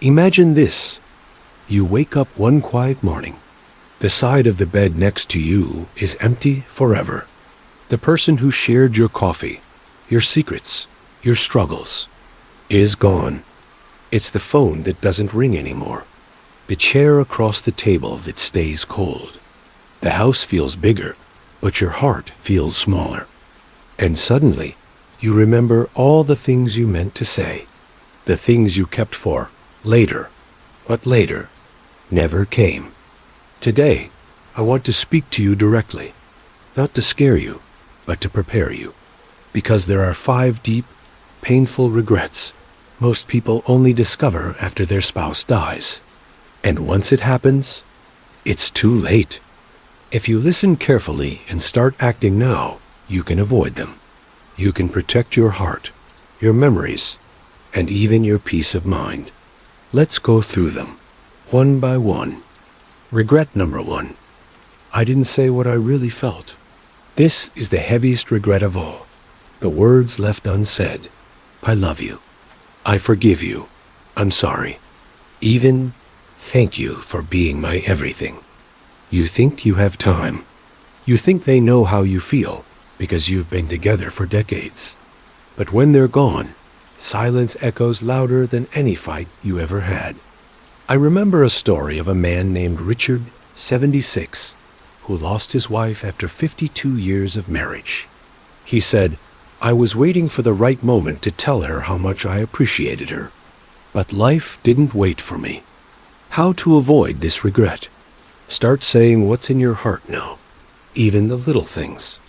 Imagine this. You wake up one quiet morning. The side of the bed next to you is empty forever. The person who shared your coffee, your secrets, your struggles, is gone. It's the phone that doesn't ring anymore. The chair across the table that stays cold. The house feels bigger, but your heart feels smaller. And suddenly, you remember all the things you meant to say, the things you kept for later, but later never came. Today, I want to speak to you directly, not to scare you, but to prepare you, because there are 5 deep, painful regrets most people only discover after their spouse dies. And once it happens, it's too late. If you listen carefully and start acting now, you can avoid them. You can protect your heart, your memories, and even your peace of mind. Let's go through them, one by one. Regret number 1. I didn't say what I really felt. This is the heaviest regret of all. The words left unsaid. I love you. I forgive you. I'm sorry. Even thank you for being my everything. You think you have time. You think they know how you feel because you've been together for decades. But when they're gone, silence echoes louder than any fight you ever had. I remember a story of a man named Richard, 76, who lost his wife after 52 years of marriage. He said, "I was waiting for the right moment to tell her how much I appreciated her. But life didn't wait for me." How to avoid this regret? Start saying what's in your heart now, even the little things.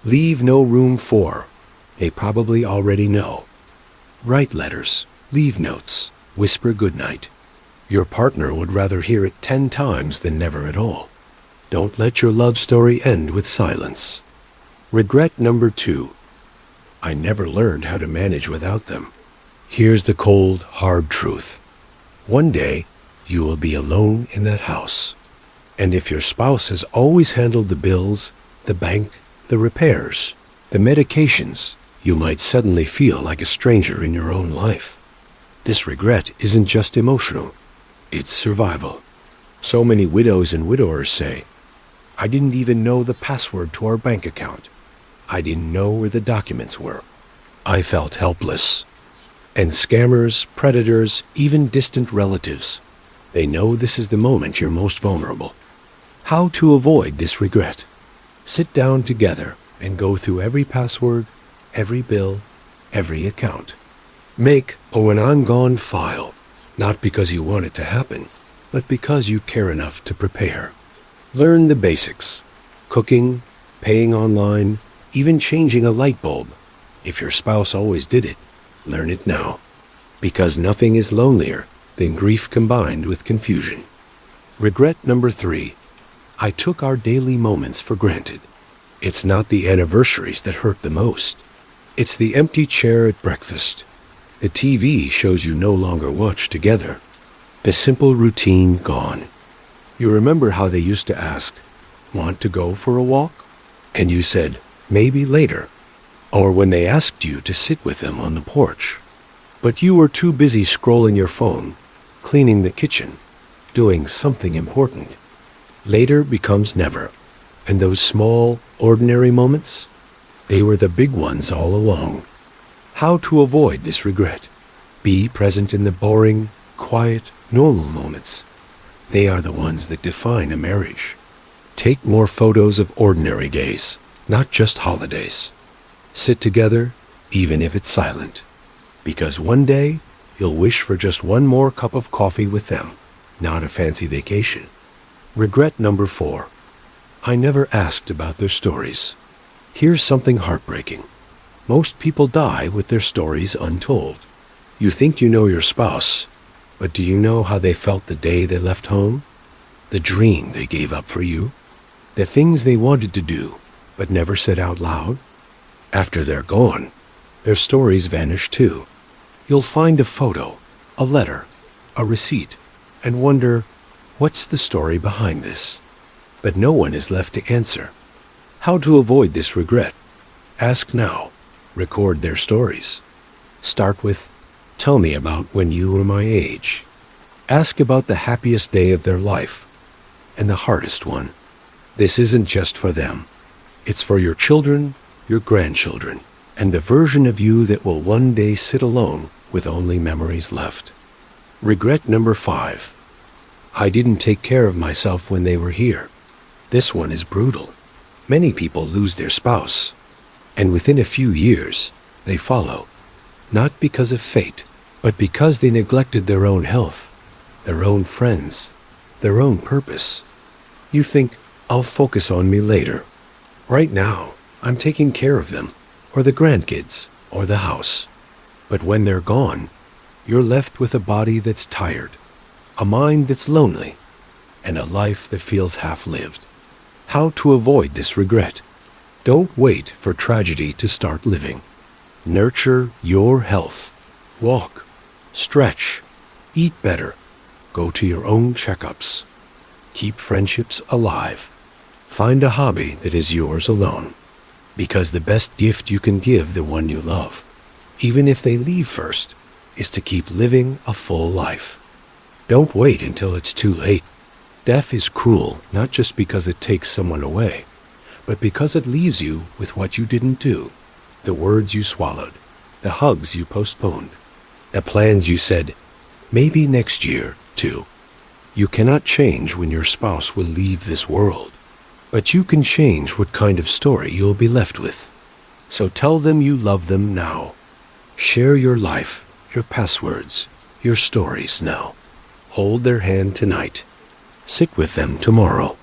Leave no room for, they probably already know. Write letters, leave notes, whisper goodnight. Your partner would rather hear it 10 times than never at all. Don't let your love story end with silence. Regret number 2. I never learned how to manage without them. Here's the cold, hard truth. One day, you will be alone in that house. And if your spouse has always handled the bills, the bank, the repairs, the medications, you might suddenly feel like a stranger in your own life. This regret isn't just emotional, it's survival. So many widows and widowers say, "I didn't even know the password to our bank account. I didn't know where the documents were. I felt helpless." And scammers, predators, even distant relatives, they know this is the moment you're most vulnerable. How to avoid this regret? Sit down together and go through every password, every bill, every account. Make a "when I'm gone" file, not because you want it to happen, but because you care enough to prepare. Learn the basics: cooking, paying online, even changing a light bulb. If your spouse always did it, learn it now, because nothing is lonelier than grief combined with confusion. Regret number 3. I took our daily moments for granted. It's not the anniversaries that hurt the most. It's the empty chair at breakfast. The TV shows you no longer watch together. The simple routine gone. You remember how they used to ask, "Want to go for a walk?" And you said, "Maybe later." Or when they asked you to sit with them on the porch. But you were too busy scrolling your phone, cleaning the kitchen, doing something important. Later becomes never. And those small, ordinary moments, they were the big ones all along. How to avoid this regret? Be present in the boring, quiet, normal moments. They are the ones that define a marriage. Take more photos of ordinary days, not just holidays. Sit together, even if it's silent. Because one day, you'll wish for just one more cup of coffee with them, not a fancy vacation. Regret number 4. I never asked about their stories. Here's something heartbreaking. Most people die with their stories untold. You think you know your spouse, but do you know how they felt the day they left home? The dream they gave up for you? The things they wanted to do, but never said out loud? After they're gone, their stories vanish too. You'll find a photo, a letter, a receipt, and wonder, what's the story behind this? But no one is left to answer. How to avoid this regret? Ask now. Record their stories. Start with, "Tell me about when you were my age." Ask about the happiest day of their life and the hardest one. This isn't just for them. It's for your children, your grandchildren, and the version of you that will one day sit alone with only memories left. Regret number 5. I didn't take care of myself when they were here. This one is brutal. Many people lose their spouse, and within a few years, they follow. Not because of fate, but because they neglected their own health, their own friends, their own purpose. You think, I'll focus on me later. Right now, I'm taking care of them, or the grandkids, or the house. But when they're gone, you're left with a body that's tired, a mind that's lonely, and a life that feels half-lived. How to avoid this regret? Don't wait for tragedy to start living. Nurture your health. Walk, stretch, eat better, go to your own checkups. Keep friendships alive. Find a hobby that is yours alone, because the best gift you can give the one you love, even if they leave first, is to keep living a full life. Don't wait until it's too late. Death is cruel not just because it takes someone away, but because it leaves you with what you didn't do, the words you swallowed, the hugs you postponed, the plans you said, maybe next year, too. You cannot change when your spouse will leave this world, but you can change what kind of story you'll be left with. So tell them you love them now. Share your life, your passwords, your stories now. Hold their hand tonight. Sit with them tomorrow.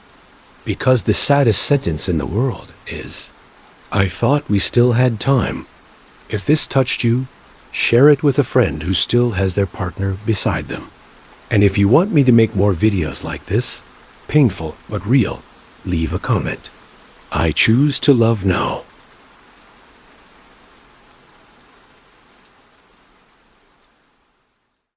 Because the saddest sentence in the world is, I thought we still had time. If this touched you, share it with a friend who still has their partner beside them. And if you want me to make more videos like this, painful but real, leave a comment. I choose to love now.